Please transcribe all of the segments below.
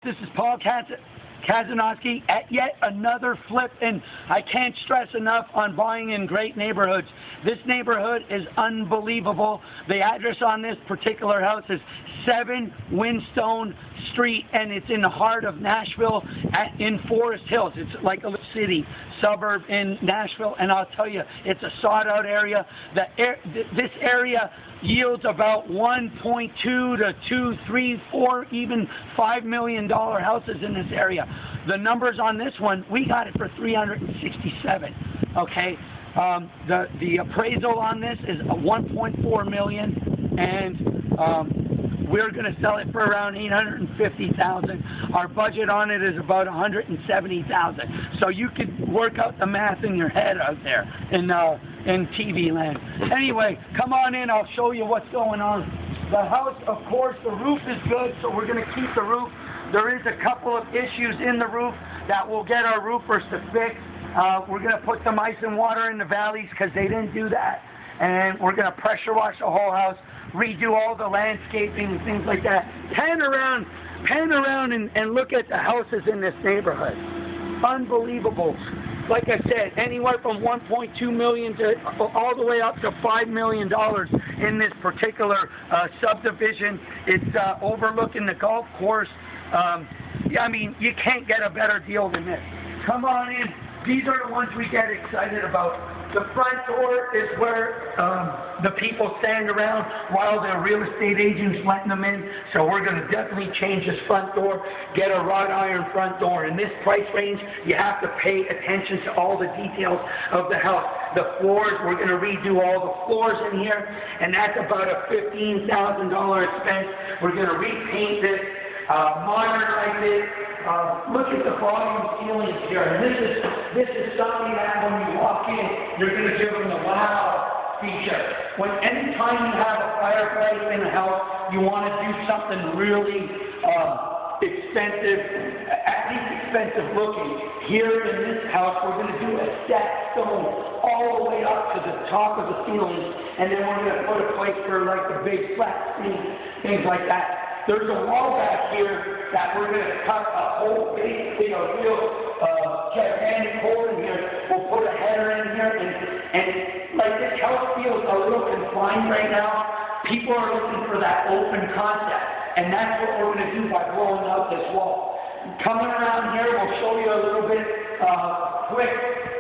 This is Paul Kazanowski at yet another flip, and I can't stress enough on buying in great neighborhoods. This neighborhood is unbelievable. The address on this particular house is 7 Wynstone Street, and it's in the heart of Nashville in Forest Hills. It's like a little city suburb in Nashville, and I'll tell you, it's a sought-out area. This area yields about 1.2 to 2, 3, 4, even $5 million houses in this area. The numbers on this one, we got it for 367. Okay, the appraisal on this is a 1.4 million, and we're going to sell it for around 850,000. Our budget on it is about 170,000. So you could work out the math in your head out there in TV land. Anyway, come on in. I'll show you what's going on. The house, of course, the roof is good, so we're going to keep the roof. There is a couple of issues in the roof that we'll get our roofers to fix. We're going to put some ice and water in the valleys because they didn't do that. And we're going to pressure wash the whole house, redo all the landscaping and things like that. Pan around and look at the houses in this neighborhood. Unbelievable. Like I said, anywhere from 1.2 million to all the way up to $5 million in this particular subdivision. It's overlooking the golf course. I mean, you can't get a better deal than this. Come on in. These are the ones we get excited about. The front door is where the people stand around while their real estate agent's letting them in. So we're going to definitely change this front door, get a wrought iron front door. In this price range, you have to pay attention to all the details of the house. The floors, we're going to redo all the floors in here, and that's about a $15,000 expense. We're going to repaint this, modernize it. Look at the volume ceilings here. And this is something that when you walk in, you're going to give them the wow feature. Anytime you have a fireplace in a house, you want to do something really expensive, at least expensive looking. Here in this house, we're going to do a set stone all the way up to the top of the ceiling, and then we're going to put a place for like the big flat sink, things like that. There's a wall back here that we're going to cut a whole big, real gigantic hole in here. We'll put a header in here, and like this house feels a little confined right now. People are looking for that open concept, and that's what we're going to do by blowing out this wall. Coming around here, we'll show you a little bit, quick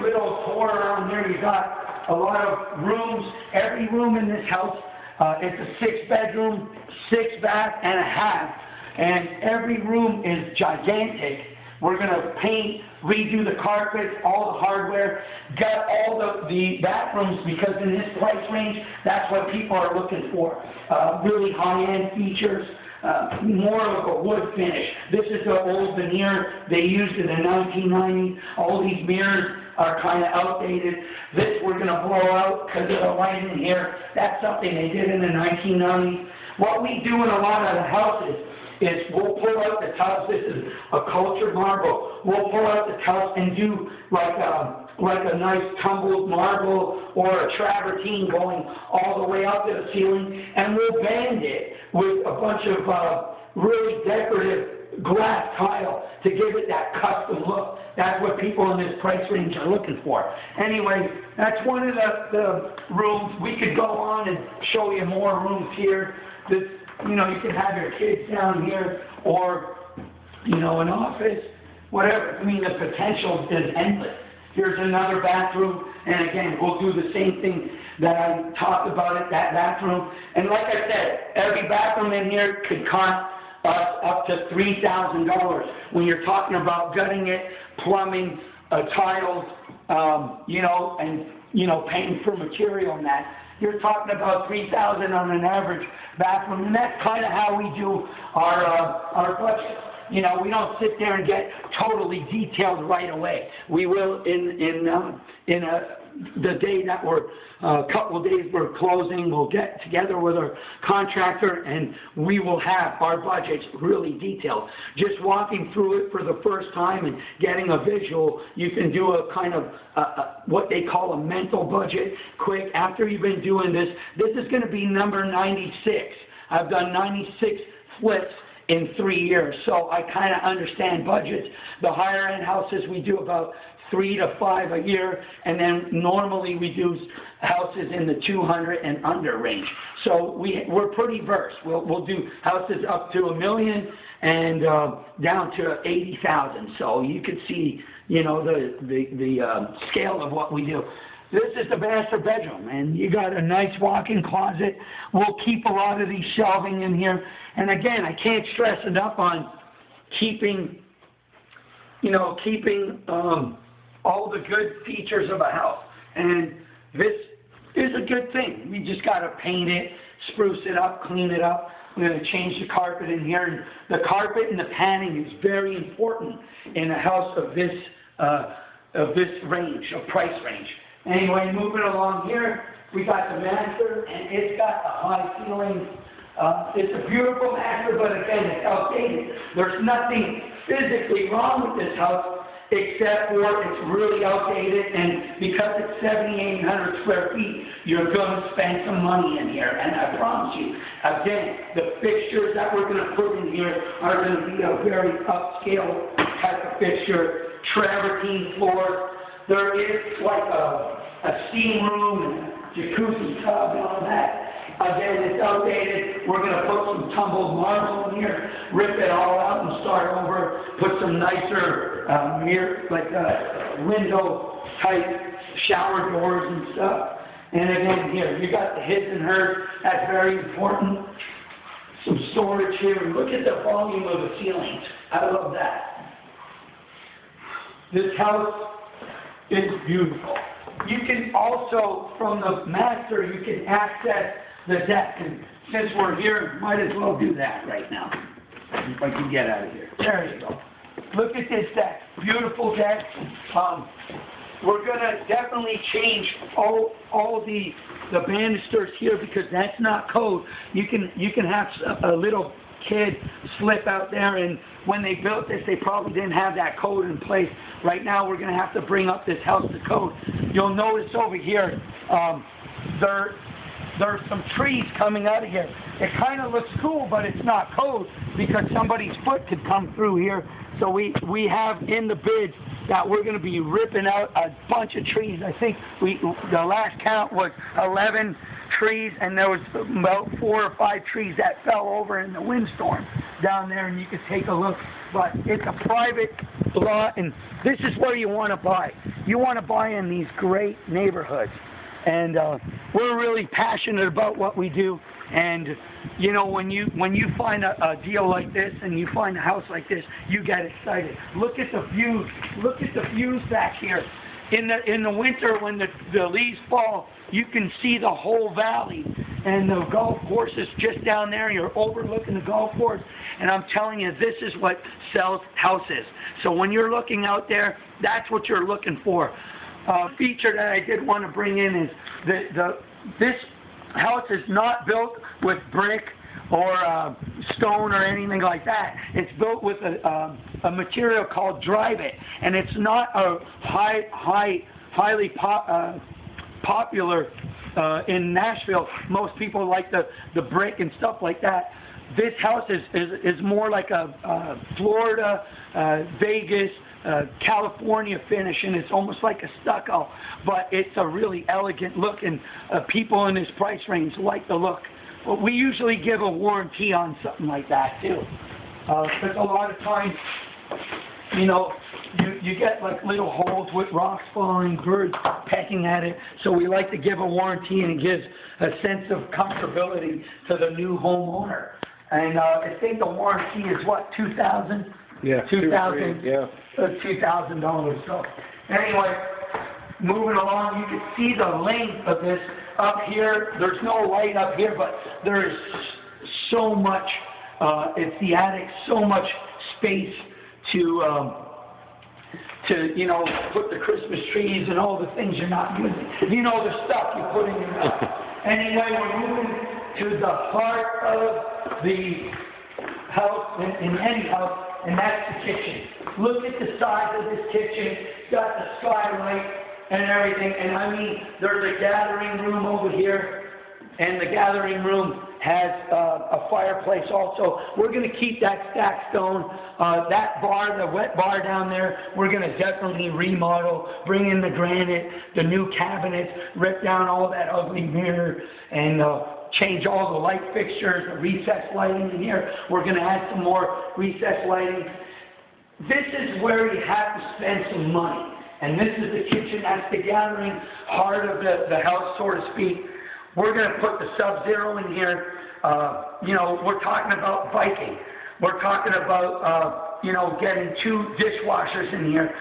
little tour around here. You got a lot of rooms. Every room in this house. It's a 6-bedroom, 6-bath, and a half, and every room is gigantic. We're going to paint, redo the carpets, all the hardware, get all the bathrooms, because in this price range, that's what people are looking for. Really high-end features, more of a wood finish. This is the old veneer they used in the 1990s. All these mirrors are kind of outdated. This we're going to blow out because of the light in here. That's something they did in the 1990s. What we do in a lot of the houses is we'll pull out the tubs. This is a cultured marble. We'll pull out the tubs and do like a nice tumbled marble or a travertine going all the way up to the ceiling, and we'll band it with a bunch of really decorative glass tile to give it that custom look. That's what people in this price range are looking for. Anyway, that's one of the rooms. We could go on and show you more rooms here. This, you can have your kids down here, or, an office, whatever. I mean, the potential is endless. Here's another bathroom, and again, we'll do the same thing that I talked about at that bathroom. And like I said, every bathroom in here could cost up to $3,000 when you're talking about gutting it, plumbing, tiles, and paying for material and that. You're talking about $3,000 on an average bathroom, and that's kind of how we do our budget. We don't sit there and get totally detailed right away. We will in the day that a couple of days we're closing, we'll get together with our contractor and we will have our budgets really detailed. Just walking through it for the first time and getting a visual, you can do a kind of what they call a mental budget quick. After you've been doing this, this is going to be number 96. I've done 96 flips in 3 years. So I kind of understand budgets. The higher end houses, we do about 3 to 5 a year, and then normally we do houses in the 200 and under range. So we're pretty versed. We'll do houses up to $1 million and down to 80,000. So you can see, you know, the scale of what we do. This is the master bedroom, and you got a nice walk-in closet. We'll keep a lot of these shelving in here. And again, I can't stress enough on keeping all the good features of a house. And this is a good thing. We just got to paint it, spruce it up, clean it up. We're going to change the carpet in here. And the carpet and the padding is very important in a house of this range, of price range. Anyway, moving along here, we got the master, and it's got a high ceiling. It's a beautiful master, but again, it's outdated. There's nothing physically wrong with this house, except for it's really outdated, and because it's 7,800 square feet, you're going to spend some money in here, and I promise you, again, the fixtures that we're going to put in here are going to be a very upscale type of fixture, travertine floors. There is like a steam room and a jacuzzi tub and all that. Again, it's outdated. We're going to put some tumbled marble in here, rip it all out and start over, put some nicer mirror, like window type shower doors and stuff. And again, here, you got the his and hers. That's very important. Some storage here. Look at the volume of the ceilings. I love that. This house is beautiful. You can also, from the master, you can access the deck. And since we're here, might as well do that right now. If I can get out of here. There you go. Look at this deck. Beautiful deck. We're going to definitely change all the banisters here because that's not code. You can have a little kid slip out there, and when they built this, they probably didn't have that code in place. Right now, we're going to have to bring up this house to code. You'll notice over here, there's some trees coming out of here. It kind of looks cool, but it's not code because somebody's foot could come through here. So we have in the bids that we're going to be ripping out a bunch of trees. I think the last count was 11 trees, and there was about 4 or 5 trees that fell over in the windstorm down there, and you could take a look. But it's a private lot, and this is where you want to buy. You want to buy in these great neighborhoods, and we're really passionate about what we do. And you know, when you find a deal like this and you find a house like this, you get excited. Look at the views. Look at the views back here. In the winter, when the leaves fall, you can see the whole valley, and the golf course is just down there. You're overlooking the golf course, and I'm telling you, this is what sells houses. So when you're looking out there, that's what you're looking for. Feature that I did want to bring in is this house is not built with brick or stone or anything like that. It's built with a material called Drive-It, and it's not a highly popular in Nashville. Most people like the brick and stuff like that. This house is more like a Florida, Vegas, California finish, and it's almost like a stucco, but it's a really elegant look, and people in this price range like the look. But we usually give a warranty on something like that too, because a lot of times, you know, you get like little holes with rocks falling, birds pecking at it, so we like to give a warranty, and it gives a sense of comfortability to the new homeowner. And I think the warranty is what, $2,000? Yeah, $2,000. Yeah. $2,000. So anyway, moving along, you can see the length of this up here. There's no light up here, but there is so much. It's the attic, so much space to you know, put the Christmas trees and all the things you're not using. You know, the stuff you put in your house. Anyway, we're moving to the heart of the house, in any house, and that's the kitchen. Look at the size of this kitchen. It's got the skylight and everything. And I mean, there's a gathering room over here, and the gathering room has a fireplace also. We're going to keep that stacked stone. That bar, the wet bar down there, we're going to definitely remodel, bring in the granite, the new cabinets, rip down all that ugly mirror, and change all the light fixtures, the recessed lighting in here. We're going to add some more recessed lighting. This is where you have to spend some money. And this is the kitchen. That's the gathering heart of the house, so to speak. We're going to put the Sub-Zero in here. You know, we're talking about Viking. We're talking about, you know, getting 2 dishwashers in here.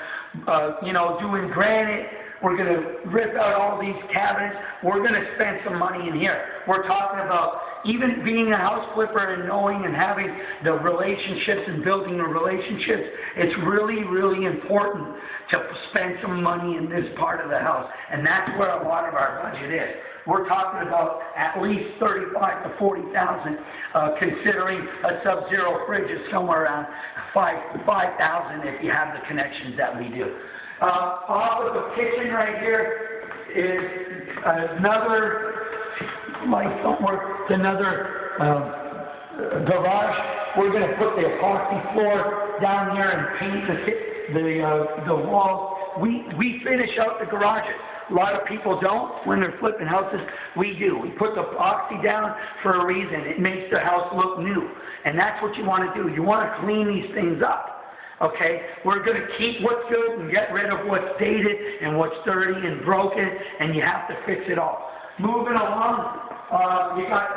You know, doing granite. We're going to rip out all these cabinets. We're going to spend some money in here. We're talking about even being a house flipper and knowing and having the relationships and building the relationships. It's really, really important to spend some money in this part of the house. And that's where a lot of our budget is. We're talking about at least $35,000 to $40,000, considering a Sub-Zero fridge is somewhere around $5,000 if you have the connections that we do. Off of the kitchen right here is another, garage. We're going to put the epoxy floor down here and paint the walls. We finish out the garages. A lot of people don't when they're flipping houses. We do. We put the epoxy down for a reason. It makes the house look new. And that's what you want to do. You want to clean these things up. Okay, we're going to keep what's good and get rid of what's dated and what's dirty and broken, and you have to fix it all. Moving along, you got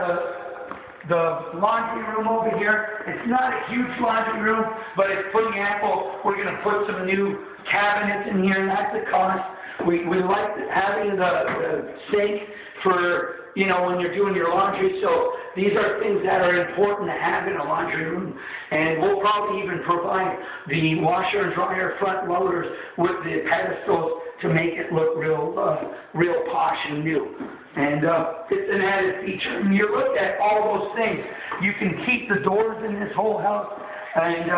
the laundry room over here. It's not a huge laundry room, but it's pretty ample. We're going to put some new cabinets in here, and that's the cost. We like having the sink for, you know, when you're doing your laundry. So these are things that are important to have in a laundry room. And we'll probably even provide the washer and dryer front loaders with the pedestals to make it look real posh and new. And it's an added feature. And you look at all those things. You can keep the doors in this whole house, and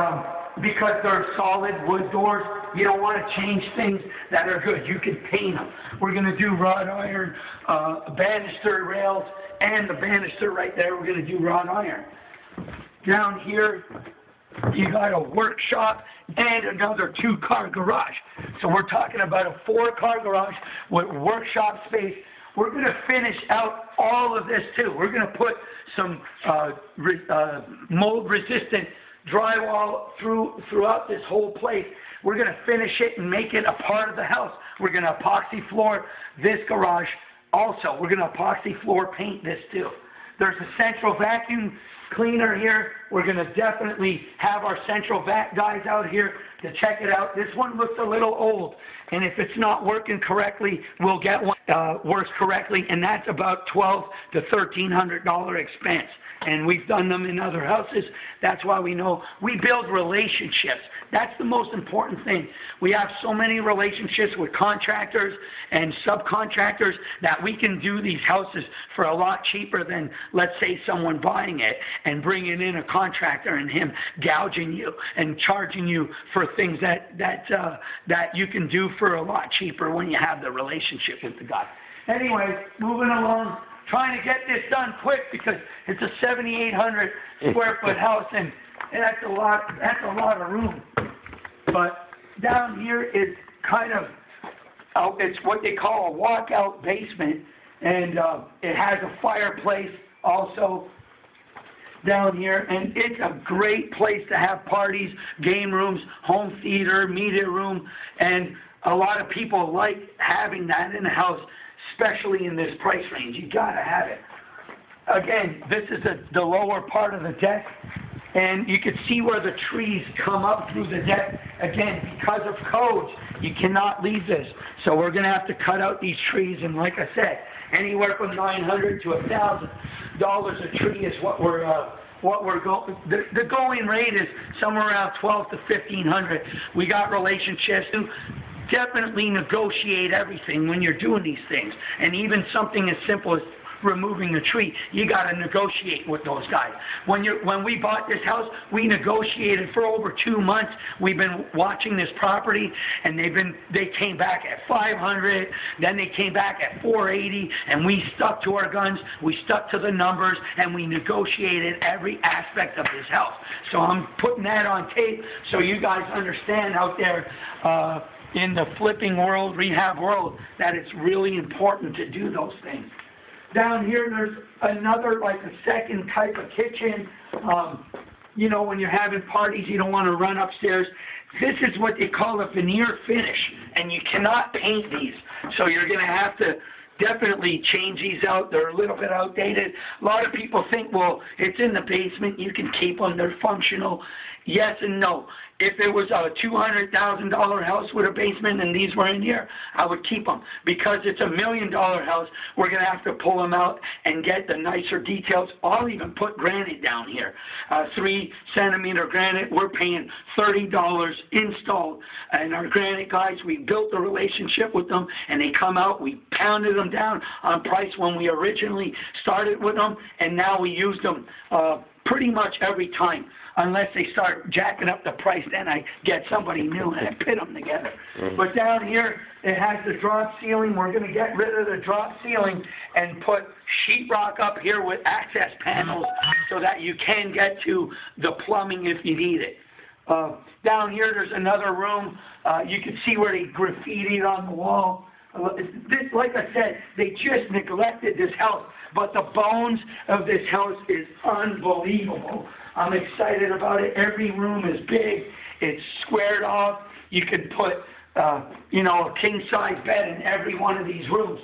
because they're solid wood doors, you don't want to change things that are good. You can paint them. We're going to do wrought iron, banister rails, and the banister right there, we're going to do wrought iron. Down here, you got a workshop and another 2-car garage. So we're talking about a 4-car garage with workshop space. We're going to finish out all of this too. We're going to put some mold-resistant drywall throughout this whole place. We're going to finish it and make it a part of the house. We're going to epoxy floor this garage also. We're going to epoxy floor paint this too. There's a central vacuum cleaner here. We're going to definitely have our central vac guys out here to check it out. This one looks a little old, and if it's not working correctly, we'll get one works correctly, and that's about $1,200 to $1,300 expense. And we've done them in other houses. That's why we know we build relationships. That's the most important thing. We have so many relationships with contractors and subcontractors that we can do these houses for a lot cheaper than, let's say, someone buying it and bringing in a contractor and him gouging you and charging you for things that you can do for a lot cheaper when you have the relationship with the guy. Anyways, moving along. Trying to get this done quick because it's a 7,800 square foot house, and that's a lot of room. But down here is kind of it's what they call a walkout basement, and it has a fireplace also down here, and it's a great place to have parties, game rooms, home theater, media room, and a lot of people like having that in the house. Especially in this price range, you gotta have it. Again, this is the lower part of the deck, and you can see where the trees come up through the deck. Again, because of codes, you cannot leave this. So we're gonna have to cut out these trees, and like I said, anywhere from $900 to $1,000 a tree is what we're going. The going rate is somewhere around $1,200 to $1,500. We got relationships too. Definitely negotiate everything when you're doing these things. And even something as simple as removing a tree. You got to negotiate with those guys. When we bought this house, we negotiated for over 2 months. We've been watching this property, and they came back at 500, then they came back at 480, and we stuck to our guns. We stuck to the numbers, and we negotiated every aspect of this house. So I'm putting that on tape so you guys understand out there in the flipping world, rehab world, that it's really important to do those things. Down here, there's another, like a second type of kitchen. You know, when you're having parties, you don't want to run upstairs. This is what they call a veneer finish, and you cannot paint these. So you're going to have to definitely change these out. They're a little bit outdated. A lot of people think, well, it's in the basement, you can keep them, they're functional. Yes and no. If it was a $200,000 house with a basement and these were in here, I would keep them. Because it's a $1 million house, we're going to have to pull them out and get the nicer details. I'll even put granite down here. 3-centimeter granite, we're paying $30 installed. And our granite guys, we built the relationship with them, and they come out. We pounded them down on price when we originally started with them, and now we use them pretty much every time. Unless they start jacking up the price, then I get somebody new and I pit them together. But down here, it has the drop ceiling. We're going to get rid of the drop ceiling and put sheetrock up here with access panels so that you can get to the plumbing if you need it. Down here, there's another room. You can see where they graffitied on the wall. This, like I said, they just neglected this house, but the bones of this house is unbelievable. I'm excited about it. Every room is big. It's squared off. You could put, you know, a king-size bed in every one of these rooms.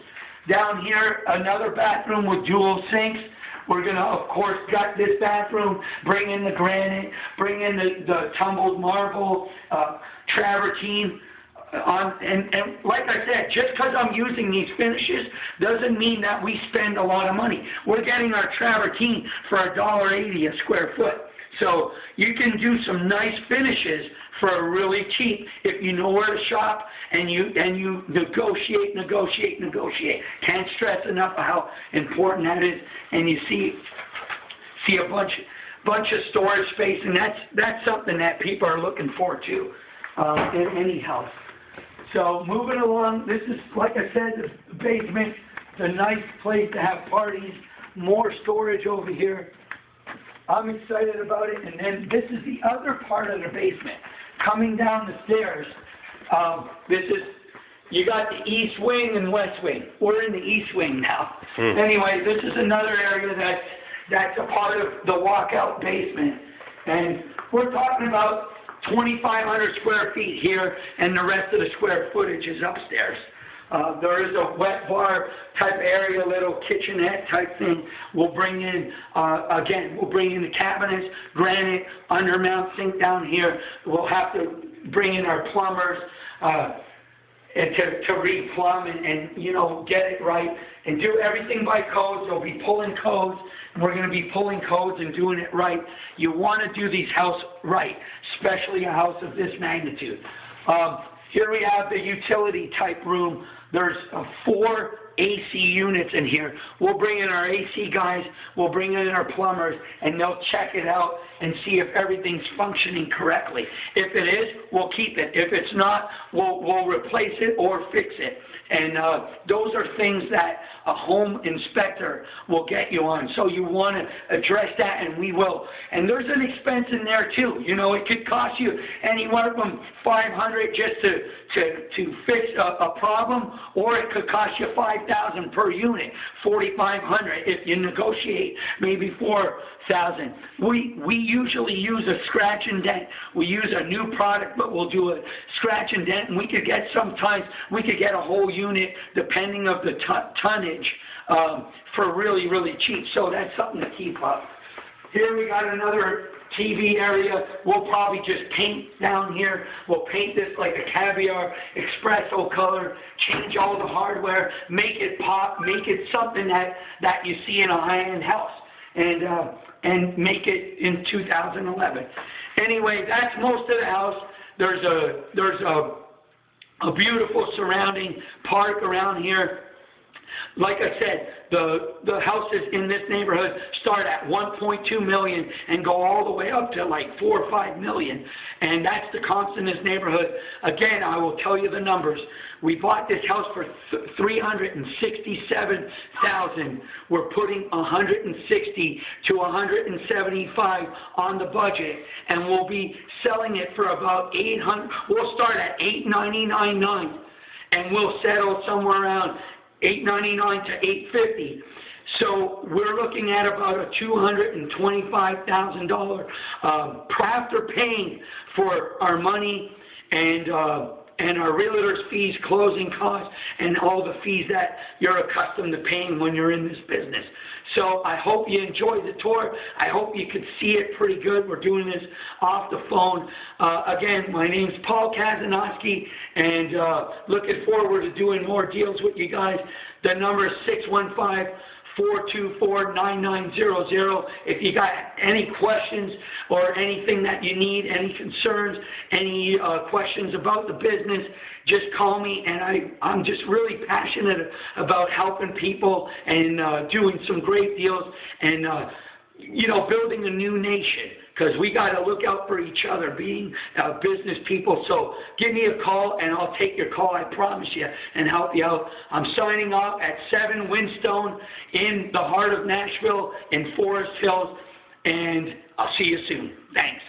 Down here, another bathroom with dual sinks. We're going to, of course, gut this bathroom, bring in the granite, bring in the tumbled marble, travertine. And like I said, just because I'm using these finishes doesn't mean that we spend a lot of money. We're getting our travertine for $1.80 a square foot. So you can do some nice finishes for really cheap if you know where to shop and you negotiate. Can't stress enough how important that is. And you see a bunch of storage space, and that's something that people are looking for too in any house. So moving along, this is, like I said, the basement. It's a nice place to have parties. More storage over here. I'm excited about it. And then this is the other part of the basement. Coming down the stairs, you got the east wing and west wing. We're in the east wing now. Anyway, this is another area that's a part of the walkout basement. And we're talking about 2,500 square feet here, and the rest of the square footage is upstairs. There is a wet bar type area, little kitchenette type thing. We'll bring in, we'll bring in the cabinets, granite, undermount sink down here. We'll have to bring in our plumbers to re-plumb and, you know, get it right and do everything by codes. They'll be pulling codes. We're going to be pulling codes and doing it right. You want to do these houses right, especially a house of this magnitude. Here we have the utility type room. There's 4 AC units in here. We'll bring in our AC guys, we'll bring in our plumbers, and they'll check it out and see if everything's functioning correctly. If it is, we'll keep it. If it's not, we'll replace it or fix it. And those are things that a home inspector will get you on. So you want to address that, and we will. And there's an expense in there too. You know, it could cost you anywhere from $500 just to fix a problem, or it could cost you $5,000 per unit, $4,500 if you negotiate, maybe $4,000. We usually use a scratch and dent. We use a new product, but we'll do a scratch and dent, and we could get a whole unit depending of the tonnage for really, really cheap. So that's something to keep up. Here we got another TV area. We'll probably just paint down here. We'll paint this like a caviar espresso color, change all the hardware, make it pop, make it something that you see in a high-end house, and make it in 2011. Anyway, that's most of the house. There's a beautiful surrounding park around here. Like I said, the houses in this neighborhood start at 1.2 million and go all the way up to like 4 or 5 million. And that's the cost in this neighborhood. Again, I will tell you the numbers. We bought this house for $367,000. We're putting 160 to 175 on the budget, and we'll be selling it for about 800. We'll start at $899.9, and we'll settle somewhere around $899 to $850. So we're looking at about a $225,000 after paying for our money and our realtor's fees, closing costs, and all the fees that you're accustomed to paying when you're in this business. So I hope you enjoyed the tour. I hope you could see it pretty good. We're doing this off the phone. Again, my name's Paul Kazanowski, and looking forward to doing more deals with you guys. The number is 615-424-9900. If you got any questions or anything that you need, any concerns, any questions about the business, just call me. And I'm just really passionate about helping people and doing some great deals and, building a new nation. Because we got to look out for each other, being business people. So give me a call, and I'll take your call, I promise you, and help you out. I'm signing off at 7 Wynstone in the heart of Nashville in Forest Hills, and I'll see you soon. Thanks.